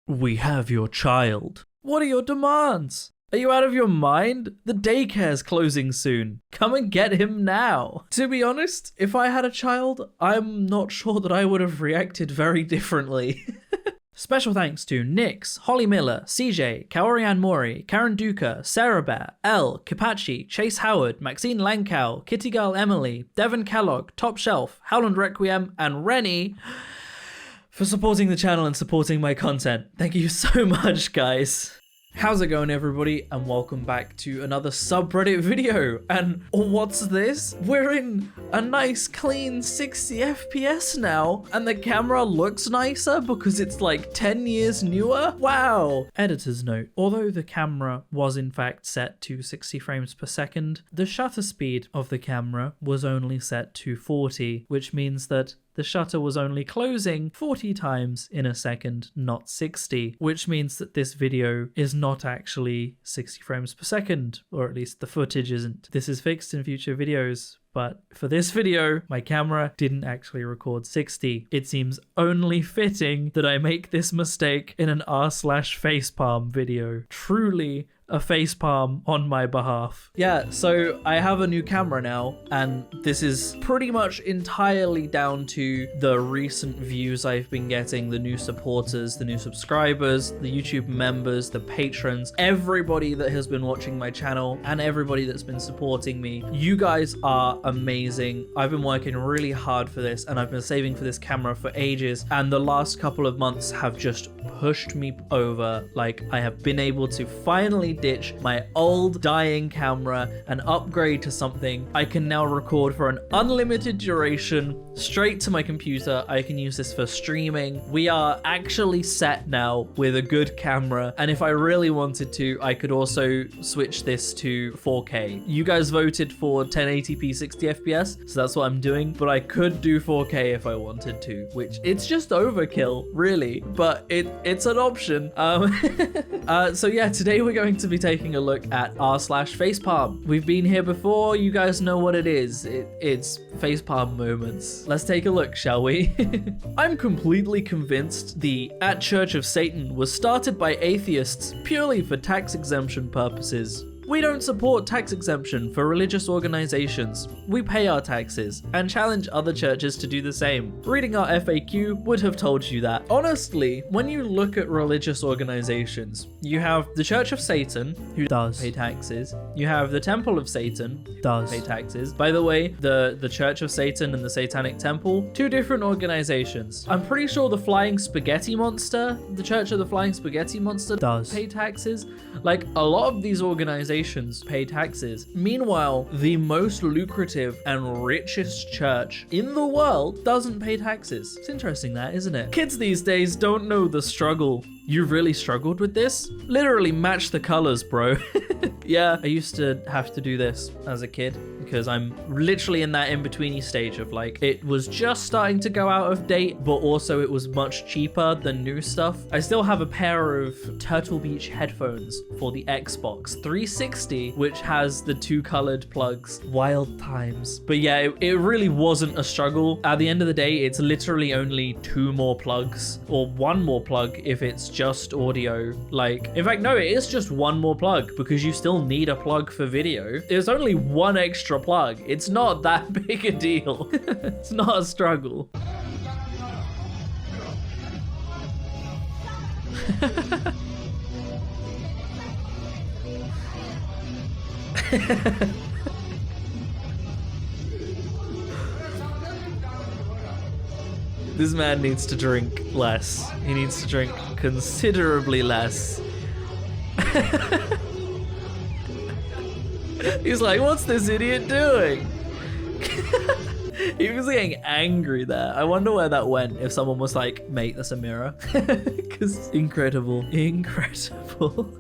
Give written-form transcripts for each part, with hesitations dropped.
We have your child. What are your demands? Are you out of your mind? The daycare's closing soon. Come and get him now. To be honest, if I had a child, I'm not sure that I would have reacted very differently. Special thanks to Nix, Holly Miller, CJ, Kaorian Mori, Karen Duca, Sarah Bear, Elle, Kipachi, Chase Howard, Maxine Langkow, Kitty Girl Emily, Devon Kellogg, Top Shelf, Howland Requiem, and Rennie for supporting the channel and supporting my content. Thank you so much, guys. How's it going, everybody, and welcome back to another subreddit video. And what's this? We're in a nice clean 60 FPS now, and the camera looks nicer because it's like 10 years newer. Wow. Editor's note: although the camera was in fact set to 60 frames per second, the shutter speed of the camera was only set to 40, which means that the shutter was only closing 40 times in a second, not 60, which means that this video is not actually 60 frames per second, or at least the footage isn't. This is fixed in future videos, but for this video, my camera didn't actually record 60. It seems only fitting that I make this mistake in an r/facepalm video. Truly a facepalm on my behalf. Yeah, so I have a new camera now, and this is pretty much entirely down to the recent views I've been getting, the new supporters, the new subscribers, the YouTube members, the patrons, everybody that has been watching my channel, and everybody that's been supporting me. You guys are amazing. I've been working really hard for this, and I've been saving for this camera for ages, and the last couple of months have just pushed me over. Like, I have been able to finally ditch my old dying camera and upgrade to something I can now record for an unlimited duration straight to my computer. I can use this for streaming. We are actually set now with a good camera, and if I really wanted to, I could also switch this to 4K. You guys voted for 1080p 60 FPS, so that's what I'm doing, but I could do 4K if I wanted to, which it's just overkill, really, but it's an option. So yeah, today we're going to be taking a look at r/facepalm. We've been here before, you guys know what it is. It's facepalm moments. Let's take a look, shall we? I'm completely convinced the At Church of Satan was started by atheists purely for tax exemption purposes. We don't support tax exemption for religious organizations. We pay our taxes and challenge other churches to do the same. Reading our FAQ would have told you that. Honestly, when you look at religious organizations, you have the Church of Satan, who does pay taxes. You have the Temple of Satan, who does pay taxes. By the way, the Church of Satan and the Satanic Temple, two different organizations. I'm pretty sure the Flying Spaghetti Monster, the Church of the Flying Spaghetti Monster, does pay taxes. Like, a lot of these organizations pay taxes. Meanwhile, the most lucrative and richest church in the world doesn't pay taxes. It's interesting that, isn't it? Kids these days don't know the struggle. You really struggled with this? Literally match the colors, bro. Yeah, I used to have to do this as a kid because I'm literally in that in-betweeny stage of like, it was just starting to go out of date, but also it was much cheaper than new stuff. I still have a pair of Turtle Beach headphones for the Xbox 360, which has the two colored plugs. Wild times. But yeah, it really wasn't a struggle. At the end of the day, it's literally only two more plugs, or one more plug if it's just audio. Like, in fact, no, it is just one more plug because you still need a plug for video. There's only one extra plug. It's not that big a deal. It's not a struggle. This man needs to drink less. He needs to drink considerably less. He's like, what's this idiot doing? He was getting angry there. I wonder where that went if someone was like, mate, that's a mirror. Because incredible.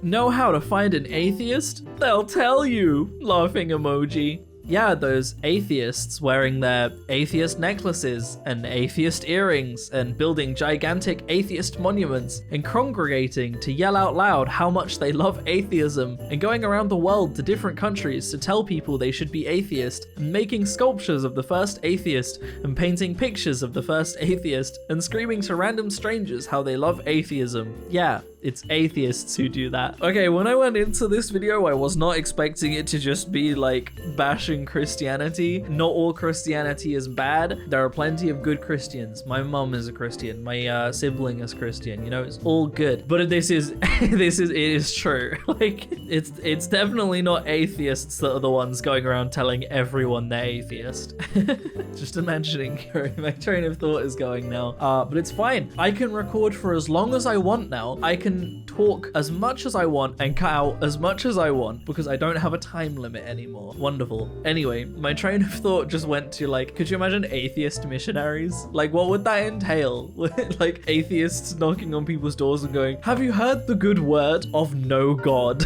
Know how to find an atheist? They'll tell you. Laughing emoji. Yeah, those atheists wearing their atheist necklaces and atheist earrings and building gigantic atheist monuments and congregating to yell out loud how much they love atheism and going around the world to different countries to tell people they should be atheist and making sculptures of the first atheist and painting pictures of the first atheist and screaming to random strangers how they love atheism. Yeah, it's atheists who do that. Okay, when I went into this video, I was not expecting it to just be like bashing Christianity. Not all Christianity is bad. There are plenty of good Christians. My mom is a Christian. My sibling is Christian. You know, it's all good. But this is it is true. Like it's definitely not atheists that are the ones going around telling everyone they're atheist. Just imagining where my train of thought is going now. But it's fine. I can record for as long as I want now. I can talk as much as I want and cut out as much as I want because I don't have a time limit anymore. Wonderful. Anyway, my train of thought just went to like, could you imagine atheist missionaries? Like, what would that entail? Like atheists knocking on people's doors and going, have you heard the good word of no God?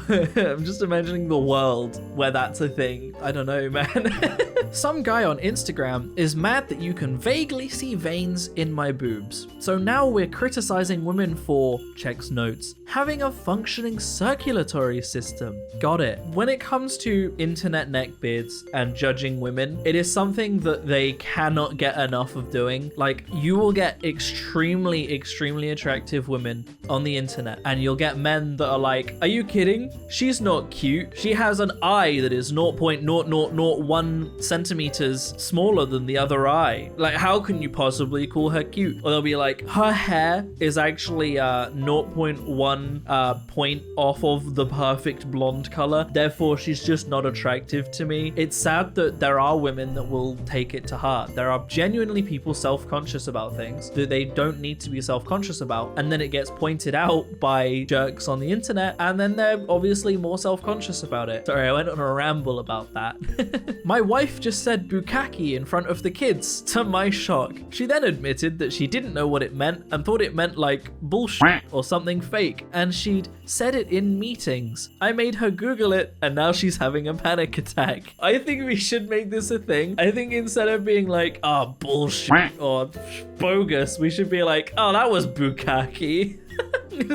I'm just imagining the world where that's a thing. I don't know, man. Some guy on Instagram is mad that you can vaguely see veins in my boobs. So now we're criticizing women for, checks notes, having a functioning circulatory system. Got it. When it comes to internet neckbeards and judging women, it is something that they cannot get enough of doing. Like, you will get extremely attractive women on the internet and you'll get men that are like, are you kidding? She's not cute. She has an eye that is 0.0001 centimeters smaller than the other eye. Like, how can you possibly call her cute? Or they'll be like, her hair is actually 0.1 point off of the perfect blonde color, therefore she's just not attractive to me. It's sad that there are women that will take it to heart. There are genuinely people self-conscious about things that they don't need to be self-conscious about, and then it gets pointed out by jerks on the internet, and then they're obviously more self-conscious about it. Sorry, I went on a ramble about that. My wife just said bukkake in front of the kids, to my shock. She then admitted that she didn't know what it meant and thought it meant like bullshit or something fake, and she'd said it in meetings. I made her Google it, and now she's having a panic attack. I think we should make this a thing. I think instead of being like, oh, bullshit or bogus, we should be like, oh, that was bukkake.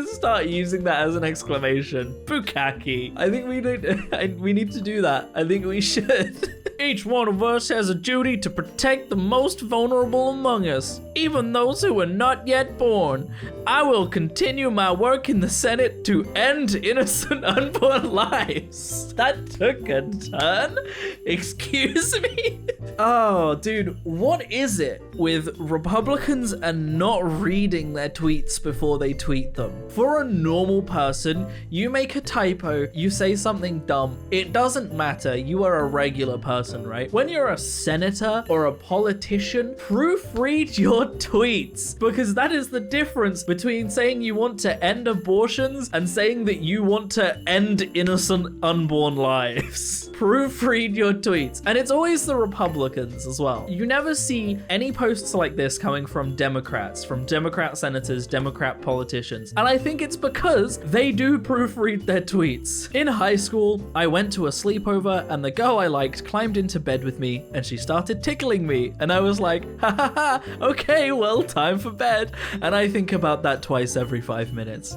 Start using that as an exclamation. Bukkake. I think we need to do that. I think we should. Each one of us has a duty to protect the most vulnerable among us, even those who are not yet born. I will continue my work in the Senate to end innocent unborn lives. That took a turn? Excuse me? Oh, dude, what is it with Republicans and not reading their tweets before they tweet them? For a normal person, you make a typo, you say something dumb, it doesn't matter, you are a regular person, right? When you're a senator or a politician, proofread your tweets, because that is the difference between saying you want to end abortions and saying that you want to end innocent unborn lives. Proofread your tweets. And it's always the Republicans as well. You never see any posts like this coming from Democrats, from Democrat senators, Democrat politicians. And I think it's because they do proofread their tweets. In high school, I went to a sleepover and the girl I liked climbed into bed with me and she started tickling me. And I was like, ha ha ha, okay, well, time for bed. And I think about that twice every 5 minutes.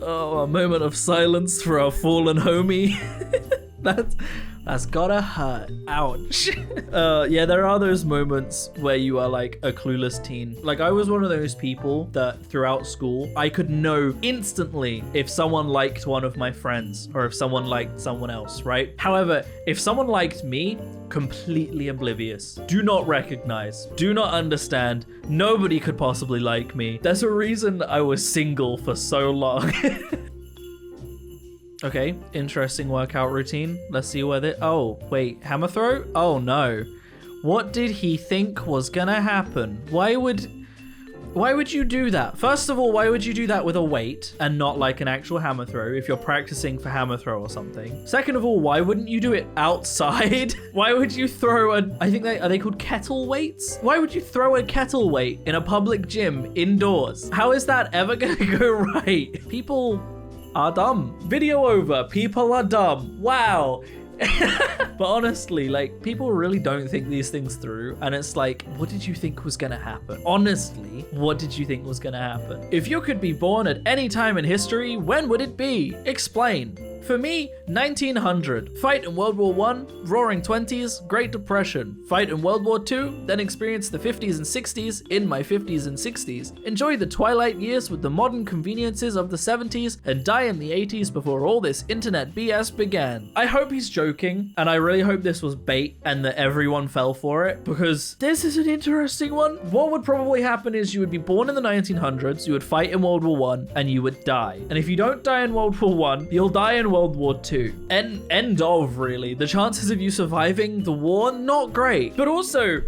Oh, a moment of silence for our fallen homie. That's gotta hurt. Ouch. Yeah, there are those moments where you are like a clueless teen. Like, I was one of those people that throughout school, I could know instantly if someone liked one of my friends or if someone liked someone else, right? However, if someone liked me, completely oblivious. Do not recognize. Do not understand. Nobody could possibly like me. There's a reason I was single for so long. Okay, interesting workout routine. Let's see where they... Oh, wait, hammer throw? Oh no. What did he think was gonna happen? Why would you do that? First of all, why would you do that with a weight and not like an actual hammer throw if you're practicing for hammer throw or something? Second of all, why wouldn't you do it outside? Why would you throw are they called kettle weights? Why would you throw a kettle weight in a public gym indoors? How is that ever gonna go right? People are dumb. Video over. People are dumb. Wow. But honestly, like, people really don't think these things through, and it's like, what did you think was gonna happen? Honestly, what did you think was gonna happen? If you could be born at any time in history, when would it be? Explain. For me, 1900. Fight in World War I, Roaring 20s, Great Depression. Fight in World War II, then experience the 50s and 60s in my 50s and 60s. Enjoy the twilight years with the modern conveniences of the 70s, and die in the 80s before all this internet BS began. I hope he's joking, and I really hope this was bait and that everyone fell for it, because this is an interesting one. What would probably happen is you would be born in the 1900s, you would fight in World War I, and you would die. And if you don't die in World War I, you'll die in World War II. End of, really. The chances of you surviving the war, not great. But also,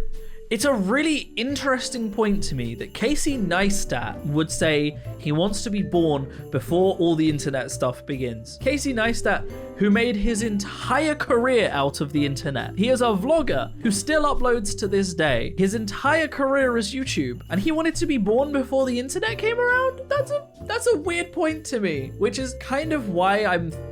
it's a really interesting point to me that Casey Neistat would say he wants to be born before all the internet stuff begins. Casey Neistat, who made his entire career out of the internet. He is a vlogger who still uploads to this day. His entire career is YouTube, and he wanted to be born before the internet came around? That's a weird point to me, which is kind of why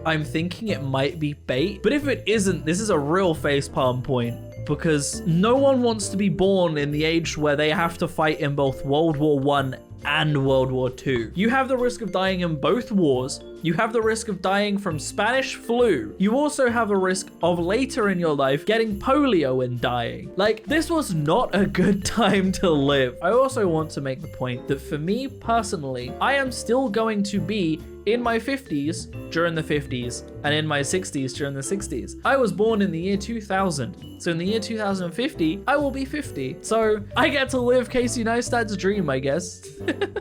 I'm thinking it might be bait. But if it isn't, this is a real facepalm point, because no one wants to be born in the age where they have to fight in both World War I and World War II. You have the risk of dying in both wars. You have the risk of dying from Spanish flu. You also have a risk of later in your life getting polio and dying. Like, this was not a good time to live. I also want to make the point that for me personally, I am still going to be in my 50s during the 50s and in my 60s during the 60s. I was born in the year 2000. So in the year 2050, I will be 50. So I get to live Casey Neistat's dream, I guess.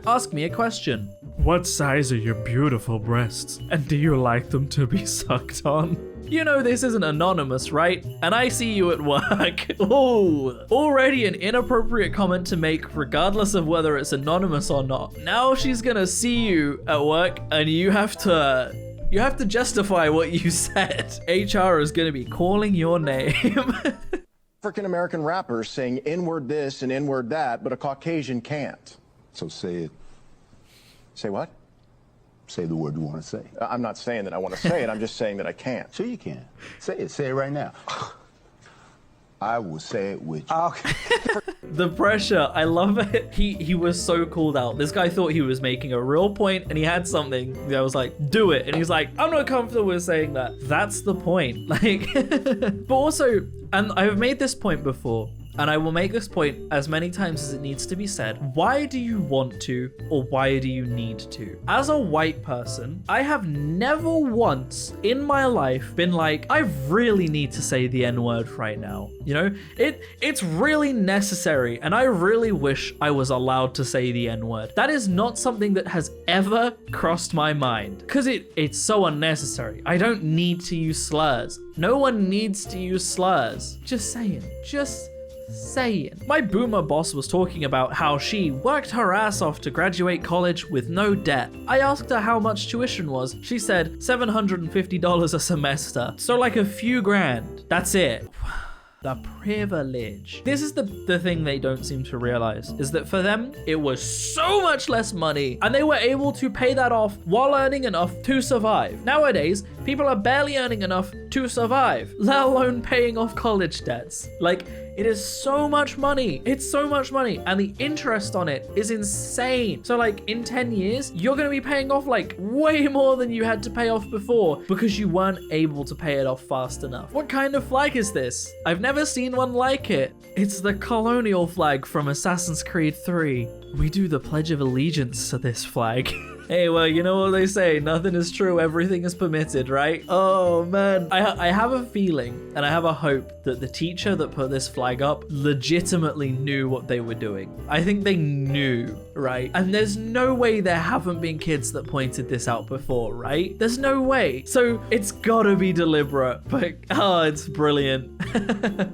Ask me a question. What size are your beautiful breasts? And do you like them to be sucked on? You know this isn't anonymous, right? And I see you at work. Ooh, already an inappropriate comment to make regardless of whether it's anonymous or not. Now she's gonna see you at work and you have to justify what you said. HR is gonna be calling your name. African American rappers saying N-word this and N-word that, but a Caucasian can't. So say it. Say what? Say the word you want to say. I'm not saying that I want to say it, I'm just saying that I can't. Sure you can. Say it. Say it right now. I will say it with you. Okay. The pressure, I love it. He was so called out. This guy thought he was making a real point and he had something that was like, do it. And he's like, I'm not comfortable with saying that. That's the point. Like, but also, and I've made this point before, and I will make this point as many times as it needs to be said. Why do you want to, or why do you need to? As a white person, I have never once in my life been like, I really need to say the N-word right now. You know, it's really necessary, and I really wish I was allowed to say the N-word. That is not something that has ever crossed my mind, because it's so unnecessary. I don't need to use slurs. No one needs to use slurs. Just saying. My boomer boss was talking about how she worked her ass off to graduate college with no debt. I asked her how much tuition was. She said $750 a semester. So like a few grand. That's it. The privilege. This is the thing they don't seem to realize, is that for them, it was so much less money and they were able to pay that off while earning enough to survive. Nowadays, people are barely earning enough to survive, let alone paying off college debts. Like, it is so much money. It's so much money. And the interest on it is insane. So like in 10 years, you're going to be paying off like way more than you had to pay off before because you weren't able to pay it off fast enough. What kind of flag is this? I've never seen one like it. It's the colonial flag from Assassin's Creed 3. We do the Pledge of Allegiance to this flag. Hey, well, you know what they say, nothing is true, everything is permitted, right? Oh, man. I have a feeling, and I have a hope that the teacher that put this flag up legitimately knew what they were doing. I think they knew, right? And there's no way there haven't been kids that pointed this out before, right? There's no way. So it's gotta be deliberate, but oh, it's brilliant.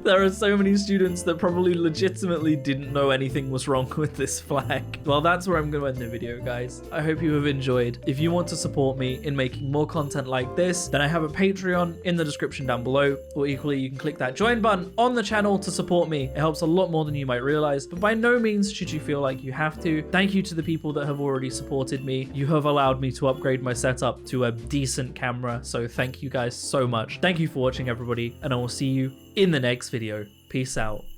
There are so many students that probably legitimately didn't know anything was wrong with this flag. Well, that's where I'm gonna end the video, guys. I hope you have enjoyed. If you want to support me in making more content like this, then I have a Patreon in the description down below, or equally you can click that join button on the channel to support me. It helps a lot more than you might realize, but by no means should you feel like you have to. Thank you to the people that have already supported me. You have allowed me to upgrade my setup to a decent camera, so thank you guys so much. Thank you for watching, everybody, and I will see you in the next video. Peace out.